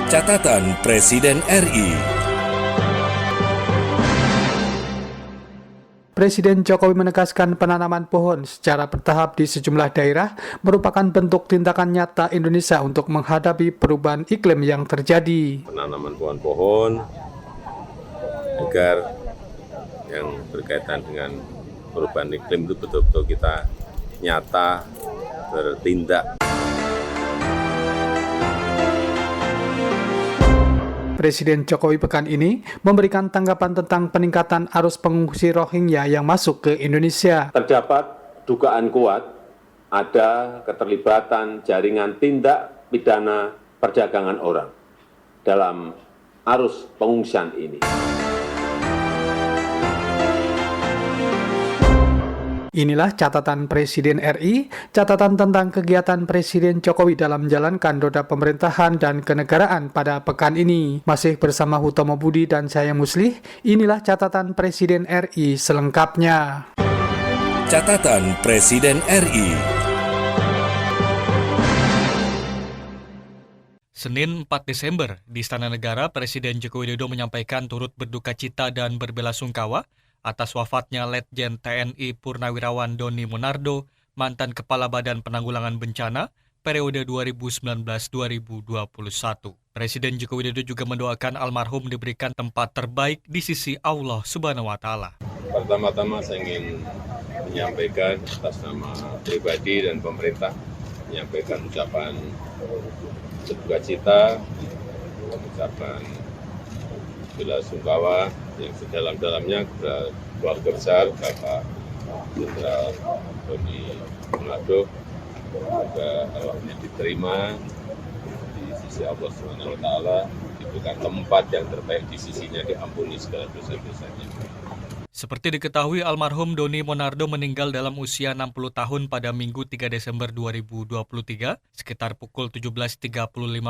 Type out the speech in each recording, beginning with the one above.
Catatan Presiden RI. Presiden Jokowi menegaskan penanaman pohon secara bertahap di sejumlah daerah merupakan bentuk tindakan nyata Indonesia untuk menghadapi perubahan iklim yang terjadi. Penanaman pohon-pohon agar yang berkaitan dengan perubahan iklim itu betul-betul kita nyata bertindak. Presiden Jokowi pekan ini memberikan tanggapan tentang peningkatan arus pengungsi Rohingya yang masuk ke Indonesia. Terdapat dugaan kuat ada keterlibatan jaringan tindak pidana perdagangan orang dalam arus pengungsian ini. Inilah catatan Presiden RI, catatan tentang kegiatan Presiden Jokowi dalam menjalankan roda pemerintahan dan kenegaraan pada pekan ini. Masih bersama Hutomo Budi dan saya Muslih, inilah catatan Presiden RI selengkapnya. Catatan Presiden RI. Senin 4 Desember, di Istana Negara, Presiden Joko Widodo menyampaikan turut berduka cita dan berbelasungkawa atas wafatnya Letjen TNI Purnawirawan Doni Monardo, mantan Kepala Badan Penanggulangan Bencana, periode 2019-2021. Presiden Joko Widodo juga mendoakan almarhum diberikan tempat terbaik di sisi Allah Subhanahu wa Ta'ala. Pertama-tama saya ingin menyampaikan atas nama pribadi dan pemerintah, menyampaikan ucapan berduka cita, ucapan belasungkawa yang sedalam-dalamnya kepada keluarga besar Bapak Jenderal Doni Monardo. Semoga arwahnya diterima di sisi Allah Subhanahu wa Ta'ala, diberikan tempat yang terbaik di sisinya, diampuni segala dosa-dosanya. Seperti diketahui, almarhum Doni Monardo meninggal dalam usia 60 tahun pada Minggu 3 Desember 2023, sekitar pukul 17.35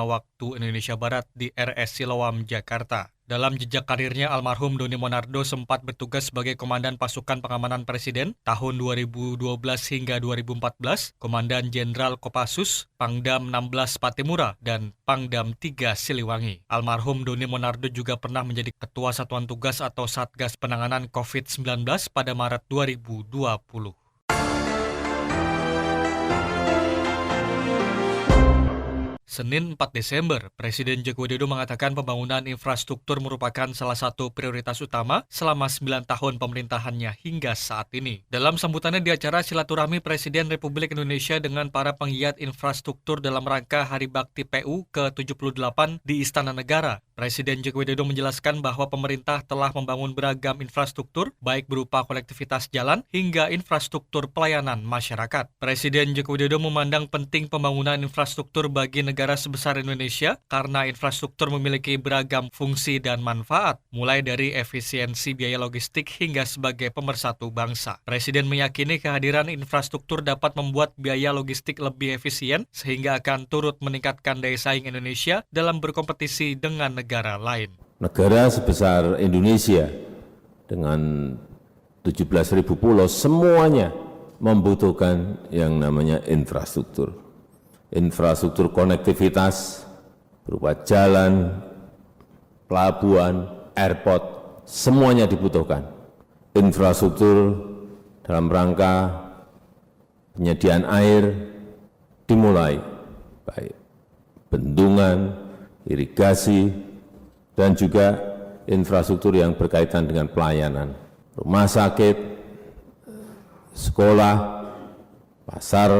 waktu Indonesia Barat di RS Siloam, Jakarta. Dalam jejak karirnya, almarhum Doni Monardo sempat bertugas sebagai Komandan Pasukan Pengamanan Presiden tahun 2012 hingga 2014, Komandan Jenderal Kopassus, Pangdam 16 Patimura, dan Pangdam 3 Siliwangi. Almarhum Doni Monardo juga pernah menjadi Ketua Satuan Tugas atau Satgas Penanganan COVID-19 pada Maret 2020. Senin 4 Desember, Presiden Joko Widodo mengatakan pembangunan infrastruktur merupakan salah satu prioritas utama selama 9 tahun pemerintahannya hingga saat ini. Dalam sambutannya di acara silaturahmi Presiden Republik Indonesia dengan para penggiat infrastruktur dalam rangka Hari Bakti PU ke-78 di Istana Negara, Presiden Joko Widodo menjelaskan bahwa pemerintah telah membangun beragam infrastruktur, baik berupa konektivitas jalan hingga infrastruktur pelayanan masyarakat. Presiden Joko Widodo memandang penting pembangunan infrastruktur bagi negara sebesar Indonesia karena infrastruktur memiliki beragam fungsi dan manfaat, mulai dari efisiensi biaya logistik hingga sebagai pemersatu bangsa. Presiden meyakini kehadiran infrastruktur dapat membuat biaya logistik lebih efisien sehingga akan turut meningkatkan daya saing Indonesia dalam berkompetisi dengan negara lain. Negara sebesar Indonesia dengan 17.000 pulau semuanya membutuhkan yang namanya infrastruktur. Infrastruktur konektivitas berupa jalan, pelabuhan, airport, semuanya dibutuhkan. Infrastruktur dalam rangka penyediaan air dimulai, baik bendungan, irigasi, dan juga infrastruktur yang berkaitan dengan pelayanan, rumah sakit, sekolah, pasar,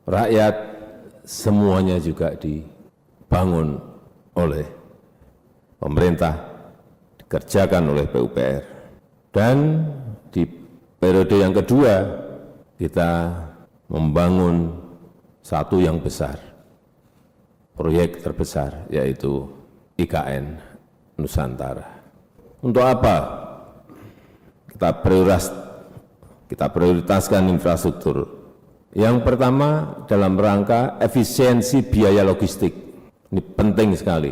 rakyat, semuanya juga dibangun oleh pemerintah, dikerjakan oleh PUPR. Dan di periode yang kedua, kita membangun satu yang besar, proyek terbesar, yaitu IKN Nusantara. Untuk apa kita prioritaskan infrastruktur? Yang pertama dalam rangka efisiensi biaya logistik. Ini penting sekali.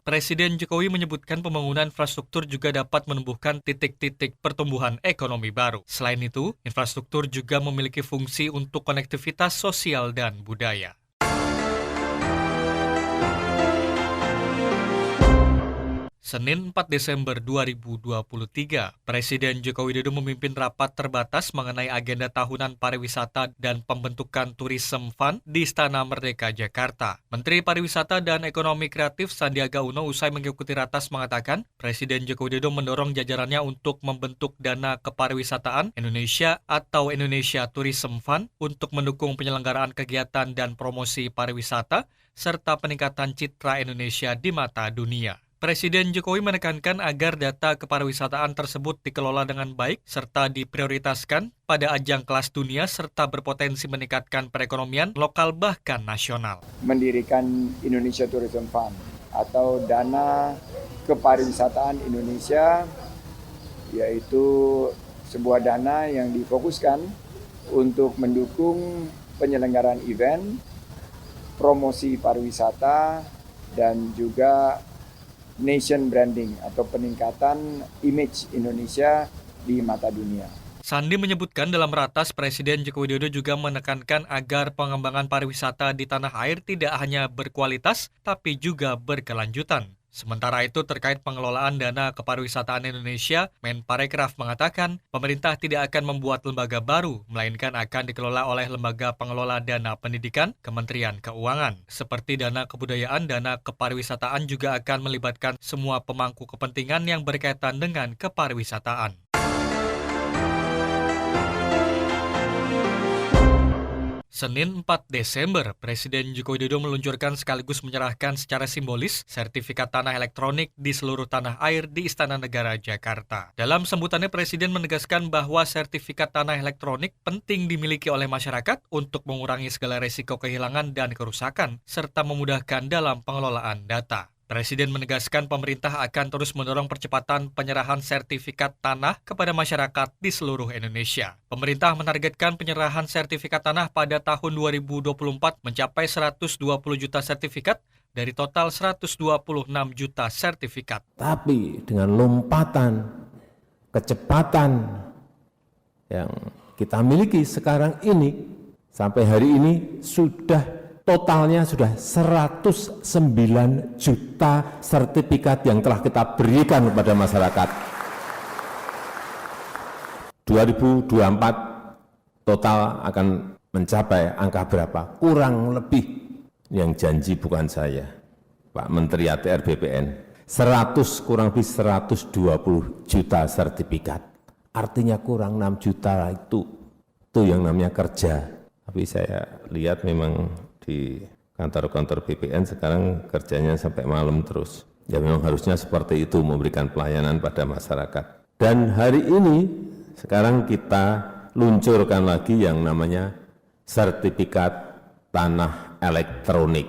Presiden Jokowi menyebutkan pembangunan infrastruktur juga dapat menumbuhkan titik-titik pertumbuhan ekonomi baru. Selain itu, infrastruktur juga memiliki fungsi untuk konektivitas sosial dan budaya. Senin 4 Desember 2023, Presiden Joko Widodo memimpin rapat terbatas mengenai agenda tahunan pariwisata dan pembentukan Tourism Fund di Istana Merdeka, Jakarta. Menteri Pariwisata dan Ekonomi Kreatif Sandiaga Uno usai mengikuti ratas mengatakan, Presiden Joko Widodo mendorong jajarannya untuk membentuk Dana Kepariwisataan Indonesia atau Indonesia Tourism Fund untuk mendukung penyelenggaraan kegiatan dan promosi pariwisata serta peningkatan citra Indonesia di mata dunia. Presiden Jokowi menekankan agar data kepariwisataan tersebut dikelola dengan baik serta diprioritaskan pada ajang kelas dunia serta berpotensi meningkatkan perekonomian lokal bahkan nasional. Mendirikan Indonesia Tourism Fund atau Dana Kepariwisataan Indonesia, yaitu sebuah dana yang difokuskan untuk mendukung penyelenggaraan event, promosi pariwisata, dan juga nation branding atau peningkatan image Indonesia di mata dunia. Sandi menyebutkan dalam ratas Presiden Joko Widodo juga menekankan agar pengembangan pariwisata di tanah air tidak hanya berkualitas tapi juga berkelanjutan. Sementara itu terkait pengelolaan dana kepariwisataan Indonesia, Menparekraf mengatakan pemerintah tidak akan membuat lembaga baru, melainkan akan dikelola oleh lembaga pengelola dana pendidikan, Kementerian Keuangan. Seperti dana kebudayaan, dana kepariwisataan juga akan melibatkan semua pemangku kepentingan yang berkaitan dengan kepariwisataan. Senin 4 Desember, Presiden Joko Widodo meluncurkan sekaligus menyerahkan secara simbolis sertifikat tanah elektronik di seluruh tanah air di Istana Negara, Jakarta. Dalam sambutannya, Presiden menegaskan bahwa sertifikat tanah elektronik penting dimiliki oleh masyarakat untuk mengurangi segala risiko kehilangan dan kerusakan, serta memudahkan dalam pengelolaan data. Presiden menegaskan pemerintah akan terus mendorong percepatan penyerahan sertifikat tanah kepada masyarakat di seluruh Indonesia. Pemerintah menargetkan penyerahan sertifikat tanah pada tahun 2024 mencapai 120 juta sertifikat dari total 126 juta sertifikat. Tapi dengan lompatan, kecepatan yang kita miliki sekarang ini, sampai hari ini totalnya sudah 109 juta sertifikat yang telah kita berikan kepada masyarakat. 2024 total akan mencapai angka berapa? Kurang lebih, yang janji bukan saya, Pak Menteri ATR BPN, kurang lebih 120 juta sertifikat. Artinya kurang 6 juta itu yang namanya kerja. Tapi saya lihat memang di kantor-kantor BPN sekarang kerjanya sampai malam terus. Ya memang harusnya seperti itu, memberikan pelayanan pada masyarakat. Dan hari ini sekarang kita luncurkan lagi yang namanya sertifikat tanah elektronik.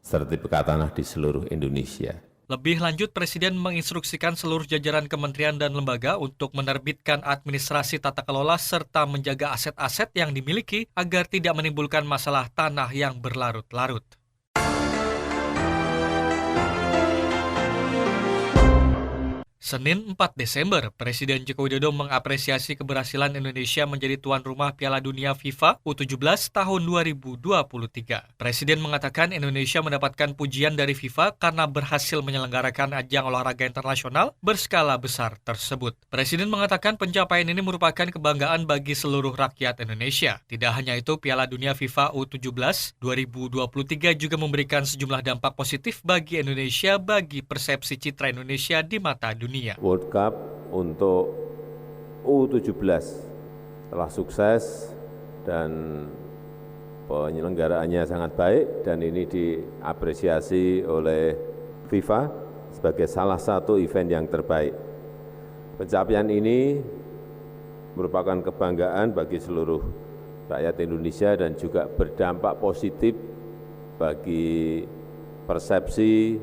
Sertifikat tanah di seluruh Indonesia. Lebih lanjut, Presiden menginstruksikan seluruh jajaran kementerian dan lembaga untuk menerbitkan administrasi tata kelola serta menjaga aset-aset yang dimiliki agar tidak menimbulkan masalah tanah yang berlarut-larut. Senin 4 Desember, Presiden Joko Widodo mengapresiasi keberhasilan Indonesia menjadi tuan rumah Piala Dunia FIFA U17 tahun 2023. Presiden mengatakan Indonesia mendapatkan pujian dari FIFA karena berhasil menyelenggarakan ajang olahraga internasional berskala besar tersebut. Presiden mengatakan pencapaian ini merupakan kebanggaan bagi seluruh rakyat Indonesia. Tidak hanya itu, Piala Dunia FIFA U17 2023 juga memberikan sejumlah dampak positif bagi Indonesia bagi persepsi citra Indonesia di mata dunia. World Cup untuk U17 telah sukses dan penyelenggaraannya sangat baik dan ini diapresiasi oleh FIFA sebagai salah satu event yang terbaik. Pencapaian ini merupakan kebanggaan bagi seluruh rakyat Indonesia dan juga berdampak positif bagi persepsi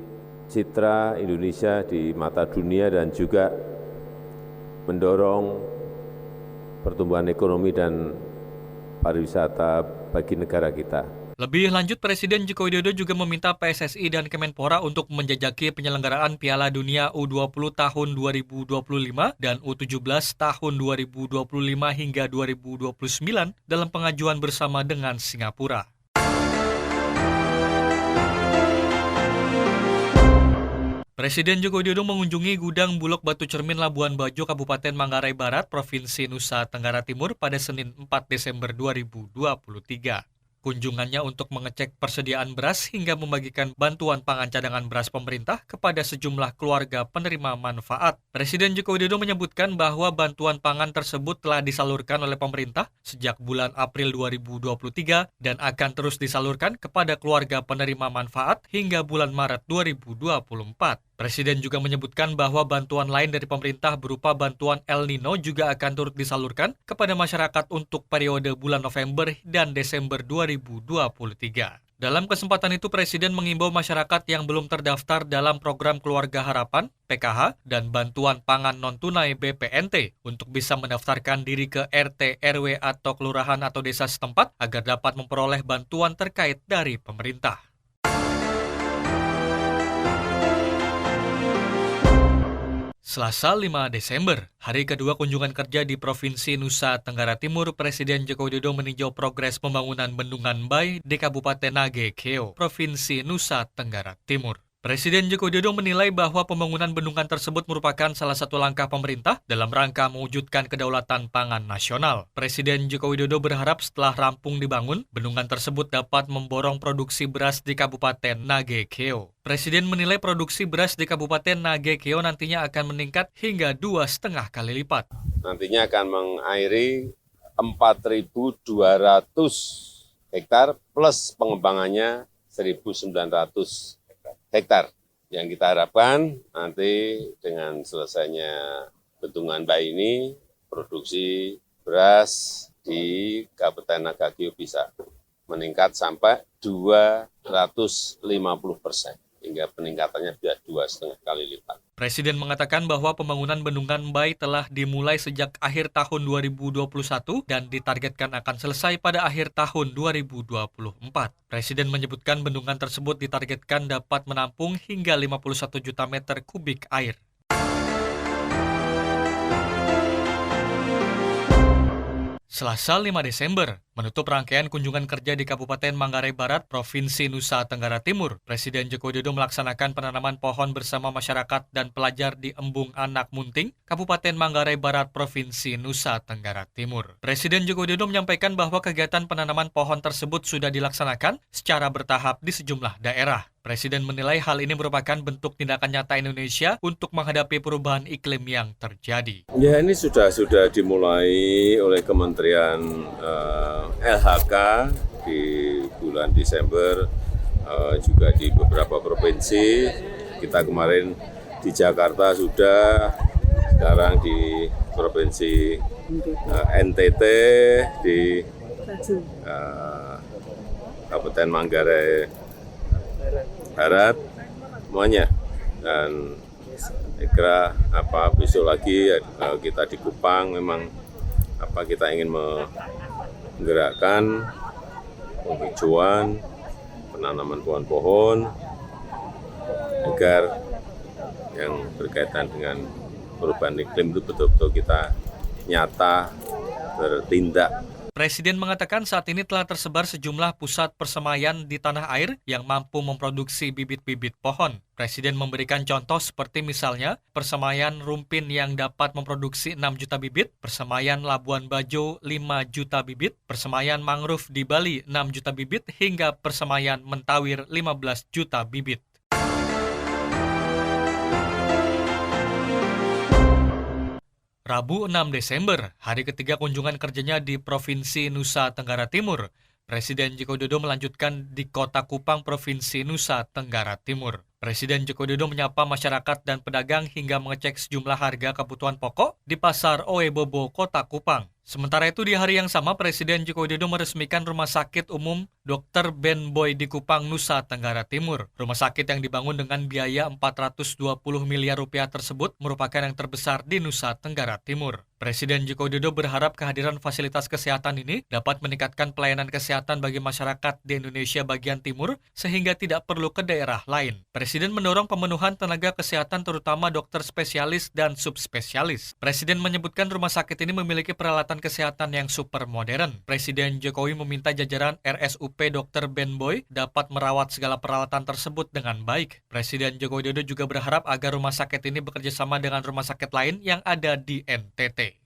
citra Indonesia di mata dunia dan juga mendorong pertumbuhan ekonomi dan pariwisata bagi negara kita. Lebih lanjut, Presiden Joko Widodo juga meminta PSSI dan Kemenpora untuk menjajaki penyelenggaraan Piala Dunia U20 tahun 2025 dan U17 tahun 2025 hingga 2029 dalam pengajuan bersama dengan Singapura. Presiden Joko Widodo mengunjungi gudang Bulog Batu Cermin Labuan Bajo, Kabupaten Manggarai Barat, Provinsi Nusa Tenggara Timur pada Senin 4 Desember 2023. Kunjungannya untuk mengecek persediaan beras hingga membagikan bantuan pangan cadangan beras pemerintah kepada sejumlah keluarga penerima manfaat. Presiden Joko Widodo menyebutkan bahwa bantuan pangan tersebut telah disalurkan oleh pemerintah sejak bulan April 2023 dan akan terus disalurkan kepada keluarga penerima manfaat hingga bulan Maret 2024. Presiden juga menyebutkan bahwa bantuan lain dari pemerintah berupa bantuan El Nino juga akan turut disalurkan kepada masyarakat untuk periode bulan November dan Desember 2023. Dalam kesempatan itu, Presiden mengimbau masyarakat yang belum terdaftar dalam program Keluarga Harapan, PKH, dan bantuan pangan non-tunai BPNT untuk bisa mendaftarkan diri ke RT, RW, atau kelurahan atau desa setempat agar dapat memperoleh bantuan terkait dari pemerintah. Selasa 5 Desember, hari kedua kunjungan kerja di Provinsi Nusa Tenggara Timur, Presiden Joko Widodo meninjau progres pembangunan Bendungan Bay di Kabupaten Nage Keo, Provinsi Nusa Tenggara Timur. Presiden Joko Widodo menilai bahwa pembangunan bendungan tersebut merupakan salah satu langkah pemerintah dalam rangka mewujudkan kedaulatan pangan nasional. Presiden Joko Widodo berharap setelah rampung dibangun, bendungan tersebut dapat memborong produksi beras di Kabupaten Nage Keo. Presiden menilai produksi beras di Kabupaten Nage Keo nantinya akan meningkat hingga 2,5 kali lipat. Nantinya akan mengairi 4.200 hektar plus pengembangannya 1.900 hektar. Yang kita harapkan nanti dengan selesainya Bendungan Bay ini, produksi beras di Kabupaten Nage Keo bisa meningkat sampai 250%, hingga peningkatannya bisa 2,5 kali lipat. Presiden mengatakan bahwa pembangunan Bendungan Bay telah dimulai sejak akhir tahun 2021 dan ditargetkan akan selesai pada akhir tahun 2024. Presiden menyebutkan bendungan tersebut ditargetkan dapat menampung hingga 51 juta meter kubik air. Selasa 5 Desember, menutup rangkaian kunjungan kerja di Kabupaten Manggarai Barat, Provinsi Nusa Tenggara Timur, Presiden Joko Widodo melaksanakan penanaman pohon bersama masyarakat dan pelajar di Embung Anak Munting, Kabupaten Manggarai Barat, Provinsi Nusa Tenggara Timur. Presiden Joko Widodo menyampaikan bahwa kegiatan penanaman pohon tersebut sudah dilaksanakan secara bertahap di sejumlah daerah. Presiden menilai hal ini merupakan bentuk tindakan nyata Indonesia untuk menghadapi perubahan iklim yang terjadi. Ya, ini sudah dimulai oleh Kementerian LHK di bulan Desember, juga di beberapa provinsi. Kita kemarin di Jakarta sudah, sekarang di Provinsi NTT, di Kabupaten Manggarai Barat, semuanya. Dan saya kira besok lagi kita di Kupang, memang kita ingin menggerakkan penghijauan, penanaman pohon-pohon agar yang berkaitan dengan perubahan iklim itu betul-betul kita nyata bertindak. Presiden mengatakan saat ini telah tersebar sejumlah pusat persemaian di tanah air yang mampu memproduksi bibit-bibit pohon. Presiden memberikan contoh seperti misalnya persemaian Rumpin yang dapat memproduksi 6 juta bibit, persemaian Labuan Bajo 5 juta bibit, persemaian mangrove di Bali 6 juta bibit, hingga persemaian Mentawir 15 juta bibit. Rabu 6 Desember, hari ketiga kunjungan kerjanya di Provinsi Nusa Tenggara Timur, Presiden Joko Widodo melanjutkan di Kota Kupang, Provinsi Nusa Tenggara Timur. Presiden Joko Widodo menyapa masyarakat dan pedagang hingga mengecek sejumlah harga kebutuhan pokok di Pasar Oebobo, Kota Kupang. Sementara itu di hari yang sama, Presiden Joko Widodo meresmikan Rumah Sakit Umum Dr. Ben Boy di Kupang, Nusa Tenggara Timur. Rumah sakit yang dibangun dengan biaya 420 miliar rupiah tersebut merupakan yang terbesar di Nusa Tenggara Timur. Presiden Joko Widodo berharap kehadiran fasilitas kesehatan ini dapat meningkatkan pelayanan kesehatan bagi masyarakat di Indonesia bagian timur sehingga tidak perlu ke daerah lain. Presiden mendorong pemenuhan tenaga kesehatan terutama dokter spesialis dan subspesialis. Presiden menyebutkan rumah sakit ini memiliki peralatan kesehatan yang super modern. Presiden Jokowi meminta jajaran RSUP RSUP Dr. Ben Boy dapat merawat segala peralatan tersebut dengan baik. Presiden Joko Widodo juga berharap agar rumah sakit ini bekerja sama dengan rumah sakit lain yang ada di NTT.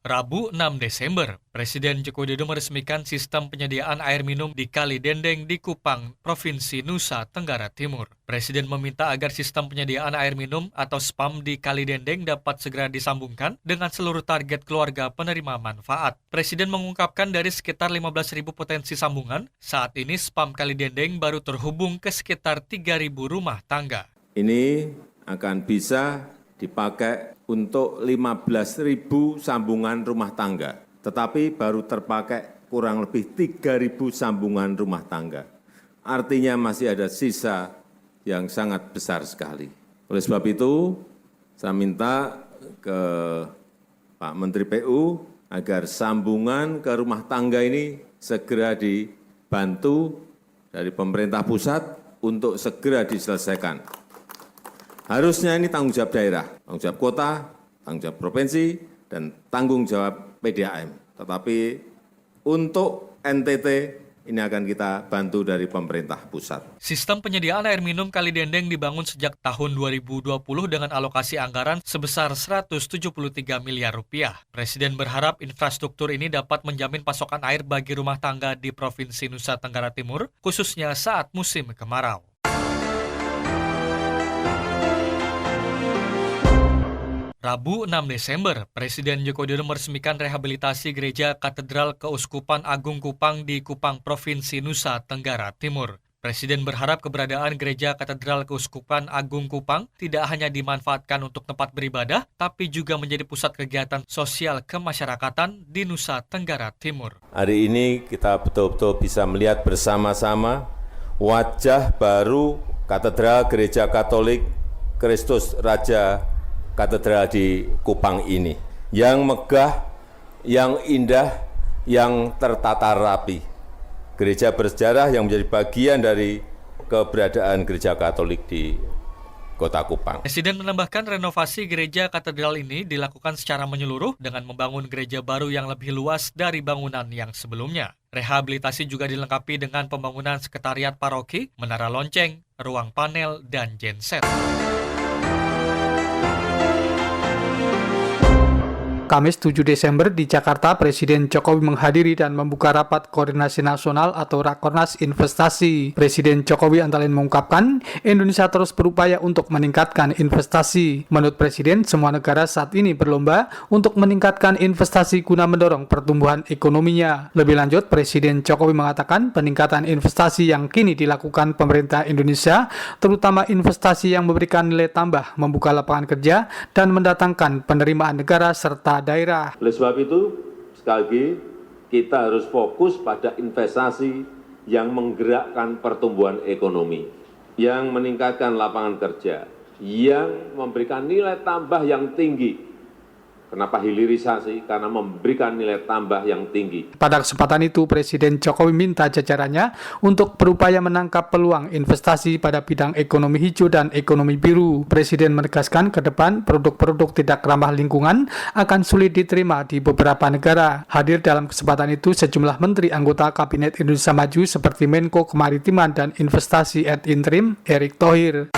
Rabu 6 Desember, Presiden Joko Widodo meresmikan sistem penyediaan air minum di Kali Dendeng di Kupang, Provinsi Nusa Tenggara Timur. Presiden meminta agar sistem penyediaan air minum atau SPAM di Kali Dendeng dapat segera disambungkan dengan seluruh target keluarga penerima manfaat. Presiden mengungkapkan dari sekitar 15.000 potensi sambungan, saat ini SPAM Kali Dendeng baru terhubung ke sekitar 3.000 rumah tangga. Ini akan bisa dipakai untuk 15.000 sambungan rumah tangga, tetapi baru terpakai kurang lebih 3.000 sambungan rumah tangga. Artinya masih ada sisa yang sangat besar sekali. Oleh sebab itu, saya minta ke Pak Menteri PU agar sambungan ke rumah tangga ini segera dibantu dari pemerintah pusat untuk segera diselesaikan. Harusnya ini tanggung jawab daerah, tanggung jawab kota, tanggung jawab provinsi, dan tanggung jawab PDAM. Tetapi untuk NTT ini akan kita bantu dari pemerintah pusat. Sistem penyediaan air minum Kali Dendeng dibangun sejak tahun 2020 dengan alokasi anggaran sebesar 173 miliar rupiah. Presiden berharap infrastruktur ini dapat menjamin pasokan air bagi rumah tangga di Provinsi Nusa Tenggara Timur, khususnya saat musim kemarau. Rabu 6 Desember, Presiden Joko Widodo meresmikan rehabilitasi Gereja Katedral Keuskupan Agung Kupang di Kupang, Provinsi Nusa Tenggara Timur. Presiden berharap keberadaan Gereja Katedral Keuskupan Agung Kupang tidak hanya dimanfaatkan untuk tempat beribadah, tapi juga menjadi pusat kegiatan sosial kemasyarakatan di Nusa Tenggara Timur. Hari ini kita betul-betul bisa melihat bersama-sama wajah baru Katedral Gereja Katolik Kristus Raja Katedral di Kupang ini, yang megah, yang indah, yang tertata rapi. Gereja bersejarah yang menjadi bagian dari keberadaan Gereja Katolik di Kota Kupang. Presiden menambahkan renovasi gereja katedral ini dilakukan secara menyeluruh dengan membangun gereja baru yang lebih luas dari bangunan yang sebelumnya. Rehabilitasi juga dilengkapi dengan pembangunan sekretariat paroki, menara lonceng, ruang panel, dan genset. Kamis 7 Desember di Jakarta, Presiden Jokowi menghadiri dan membuka rapat koordinasi nasional atau Rakornas Investasi. Presiden Jokowi antara lain mengungkapkan, Indonesia terus berupaya untuk meningkatkan investasi. Menurut Presiden, semua negara saat ini berlomba untuk meningkatkan investasi guna mendorong pertumbuhan ekonominya. Lebih lanjut, Presiden Jokowi mengatakan peningkatan investasi yang kini dilakukan pemerintah Indonesia, terutama investasi yang memberikan nilai tambah, membuka lapangan kerja, dan mendatangkan penerimaan negara serta daerah. Oleh sebab itu, sekali lagi, kita harus fokus pada investasi yang menggerakkan pertumbuhan ekonomi, yang meningkatkan lapangan kerja, yang memberikan nilai tambah yang tinggi. Kenapa hilirisasi? Karena memberikan nilai tambah yang tinggi. Pada kesempatan itu, Presiden Jokowi minta jajarannya untuk berupaya menangkap peluang investasi pada bidang ekonomi hijau dan ekonomi biru. Presiden menegaskan ke depan produk-produk tidak ramah lingkungan akan sulit diterima di beberapa negara. Hadir dalam kesempatan itu sejumlah menteri anggota Kabinet Indonesia Maju seperti Menko Kemaritiman dan Investasi ad interim Erick Thohir.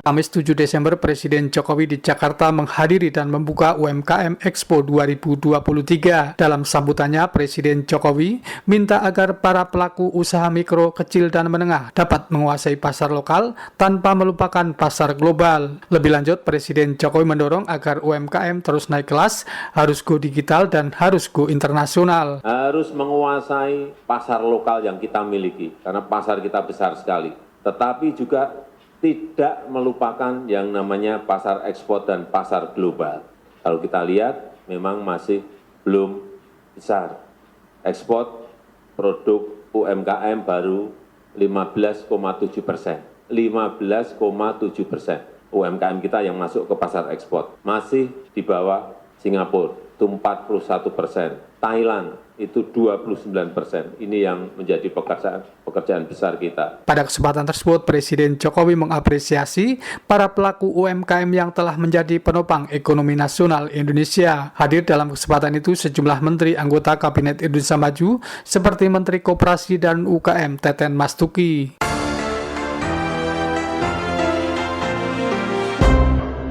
Kamis 7 Desember, Presiden Jokowi di Jakarta menghadiri dan membuka UMKM Expo 2023. Dalam sambutannya, Presiden Jokowi minta agar para pelaku usaha mikro, kecil, dan menengah dapat menguasai pasar lokal tanpa melupakan pasar global. Lebih lanjut, Presiden Jokowi mendorong agar UMKM terus naik kelas, harus go digital, dan harus go internasional. Harus menguasai pasar lokal yang kita miliki, karena pasar kita besar sekali. Tetapi juga tidak melupakan yang namanya pasar ekspor dan pasar global. Kalau kita lihat, memang masih belum besar. Ekspor produk UMKM baru 15,7%. 15,7% UMKM kita yang masuk ke pasar ekspor. Masih di bawah Singapura. itu 41%, Thailand itu 29%. Ini yang menjadi pekerjaan besar kita. Pada kesempatan tersebut, Presiden Jokowi mengapresiasi para pelaku UMKM yang telah menjadi penopang ekonomi nasional Indonesia. Hadir dalam kesempatan itu sejumlah menteri anggota Kabinet Indonesia Maju seperti Menteri Koperasi dan UKM Teten Mastuki.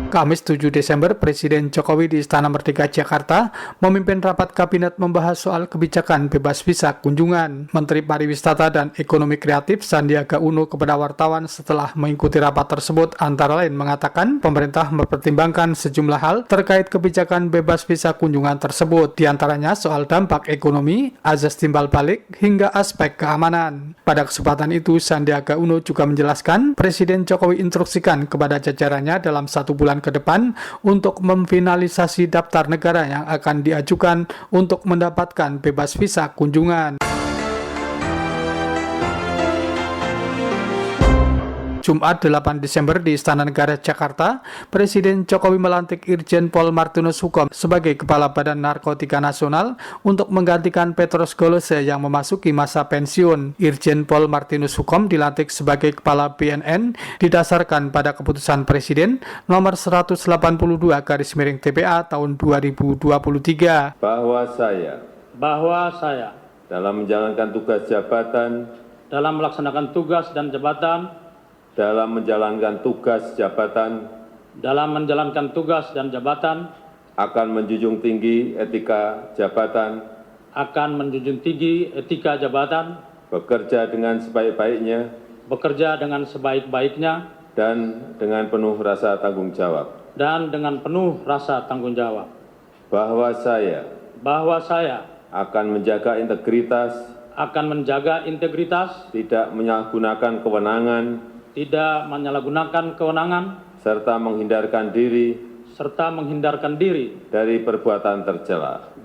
Kamis 7 Desember, Presiden Jokowi di Istana Merdeka Jakarta memimpin rapat kabinet membahas soal kebijakan bebas visa kunjungan. Menteri Pariwisata dan Ekonomi Kreatif Sandiaga Uno kepada wartawan setelah mengikuti rapat tersebut antara lain mengatakan pemerintah mempertimbangkan sejumlah hal terkait kebijakan bebas visa kunjungan tersebut, diantaranya soal dampak ekonomi, azas timbal balik, hingga aspek keamanan. Pada kesempatan itu, Sandiaga Uno juga menjelaskan Presiden Jokowi instruksikan kepada jajarannya dalam 1 bulan ke depan untuk memfinalisasi daftar negara yang akan diajukan untuk mendapatkan bebas visa kunjungan. Jumat 8 Desember di Istana Negara Jakarta, Presiden Jokowi melantik Irjen Pol Martinus Hukom sebagai Kepala Badan Narkotika Nasional untuk menggantikan Petros Golose yang memasuki masa pensiun. Irjen Pol Martinus Hukom dilantik sebagai Kepala BNN didasarkan pada keputusan Presiden nomor 182/TPA tahun 2023. Bahwa saya dalam menjalankan tugas jabatan akan menjunjung tinggi etika jabatan, bekerja dengan sebaik-baiknya, dan dengan penuh rasa tanggung jawab. Bahwa saya akan menjaga integritas, tidak menyalahgunakan kewenangan, serta menghindarkan diri dari perbuatan tercela.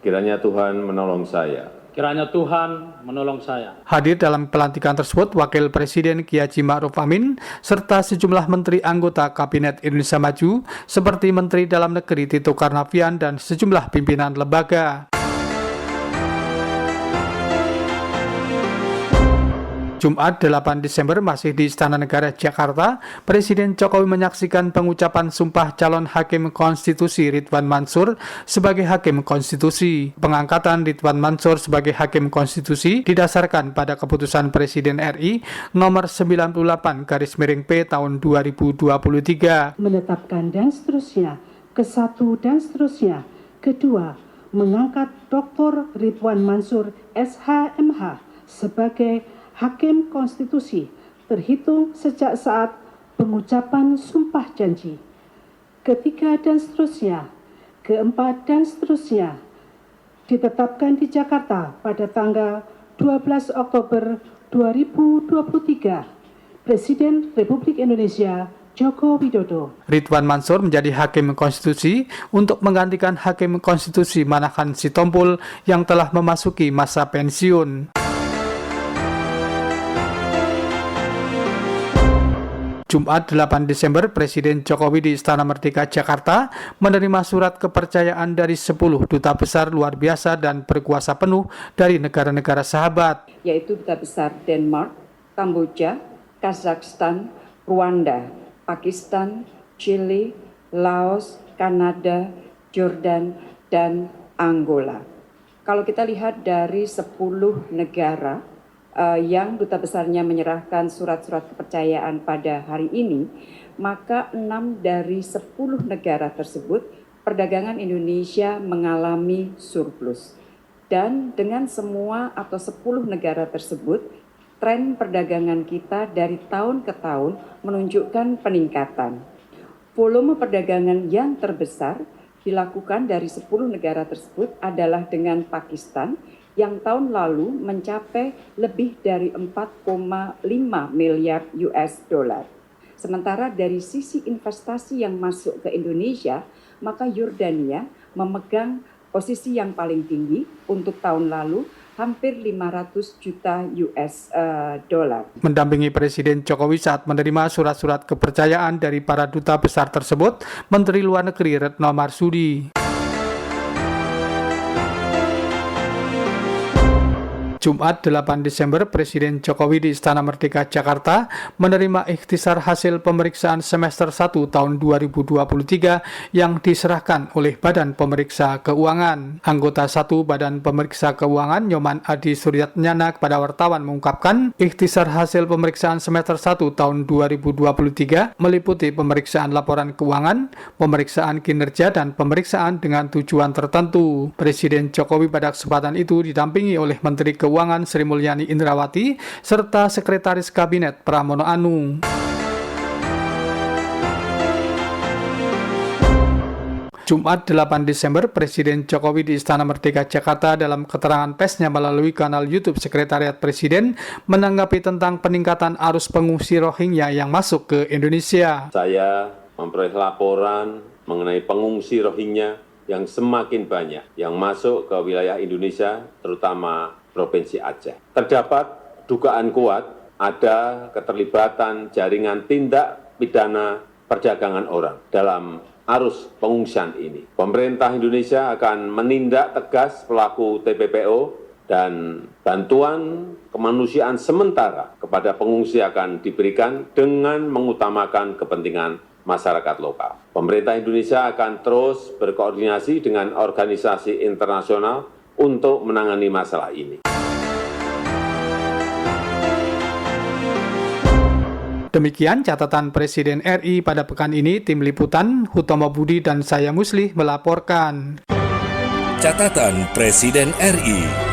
Kiranya Tuhan menolong saya. Hadir dalam pelantikan tersebut Wakil Presiden Ki Haji Ma'ruf Amin serta sejumlah menteri anggota Kabinet Indonesia Maju seperti Menteri Dalam Negeri Tito Karnavian dan sejumlah pimpinan lembaga. Jumat 8 Desember masih di Istana Negara Jakarta, Presiden Jokowi menyaksikan pengucapan sumpah calon Hakim Konstitusi Ridwan Mansur sebagai Hakim Konstitusi. Pengangkatan Ridwan Mansur sebagai Hakim Konstitusi didasarkan pada keputusan Presiden RI nomor 98/P tahun 2023. Menetapkan dan seterusnya, ke-1 dan seterusnya. Kedua, mengangkat Dr. Ridwan Mansur SH.MH sebagai Hakim Konstitusi terhitung sejak saat pengucapan sumpah janji. Ketiga dan seterusnya, keempat dan seterusnya ditetapkan di Jakarta pada tanggal 12 Oktober 2023. Presiden Republik Indonesia Joko Widodo. Ridwan Mansur menjadi Hakim Konstitusi untuk menggantikan Hakim Konstitusi Manahan Sitompul yang telah memasuki masa pensiun. Jumat 8 Desember, Presiden Jokowi di Istana Merdeka Jakarta menerima surat kepercayaan dari 10 duta besar luar biasa dan berkuasa penuh dari negara-negara sahabat, yaitu Duta Besar Denmark, Kamboja, Kazakhstan, Rwanda, Pakistan, Chili, Laos, Kanada, Jordan, dan Angola. Kalau kita lihat dari 10 negara yang duta besarnya menyerahkan surat-surat kepercayaan pada hari ini, maka 6 dari 10 negara tersebut perdagangan Indonesia mengalami surplus. Dan dengan semua atau 10 negara tersebut, tren perdagangan kita dari tahun ke tahun menunjukkan peningkatan. Volume perdagangan yang terbesar dilakukan dari 10 negara tersebut adalah dengan Pakistan, yang tahun lalu mencapai lebih dari 4,5 miliar US dollar. Sementara dari sisi investasi yang masuk ke Indonesia, maka Yordania memegang posisi yang paling tinggi untuk tahun lalu hampir 500 juta US dollar. Mendampingi Presiden Jokowi saat menerima surat-surat kepercayaan dari para duta besar tersebut, Menteri Luar Negeri Retno Marsudi. Jumat 8 Desember, Presiden Jokowi di Istana Merdeka Jakarta menerima ikhtisar hasil pemeriksaan semester 1 tahun 2023 yang diserahkan oleh Badan Pemeriksa Keuangan. Anggota 1 Badan Pemeriksa Keuangan, Nyoman Adi Suryatnyana, kepada wartawan mengungkapkan, ikhtisar hasil pemeriksaan semester 1 tahun 2023 meliputi pemeriksaan laporan keuangan, pemeriksaan kinerja, dan pemeriksaan dengan tujuan tertentu. Presiden Jokowi pada kesempatan itu didampingi oleh Menteri Keuangan Sri Mulyani Indrawati serta Sekretaris Kabinet Pramono Anung. Jumat 8 Desember, Presiden Jokowi di Istana Merdeka Jakarta dalam keterangan persnya melalui kanal YouTube Sekretariat Presiden menanggapi tentang peningkatan arus pengungsi Rohingya yang masuk ke Indonesia. Saya memperoleh laporan mengenai pengungsi Rohingya yang semakin banyak yang masuk ke wilayah Indonesia, terutama Provinsi Aceh. Terdapat dugaan kuat ada keterlibatan jaringan tindak pidana perdagangan orang dalam arus pengungsian ini. Pemerintah Indonesia akan menindak tegas pelaku TPPO dan bantuan kemanusiaan sementara kepada pengungsi akan diberikan dengan mengutamakan kepentingan masyarakat lokal. Pemerintah Indonesia akan terus berkoordinasi dengan organisasi internasional untuk menangani masalah ini. Demikian catatan Presiden RI pada pekan ini. Tim Liputan, Hutomo Budi dan saya Muslih melaporkan. Catatan Presiden RI.